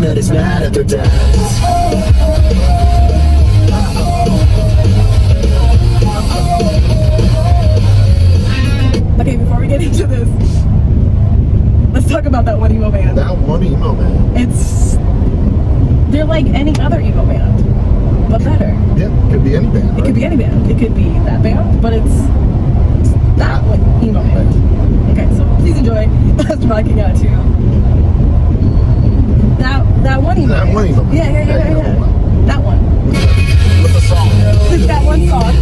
that is mad at their dads. Okay, before we get into this, let's talk about That One Emo Band. That One Emo Band. They're like any other emo band, but better. Yeah, could be any band. It could be any band. It could be that band, but it's That One Emo Band. Okay, so please enjoy us rocking out to That One Emo That Band. One Emo Band. Yeah. That one. With the song. That one song.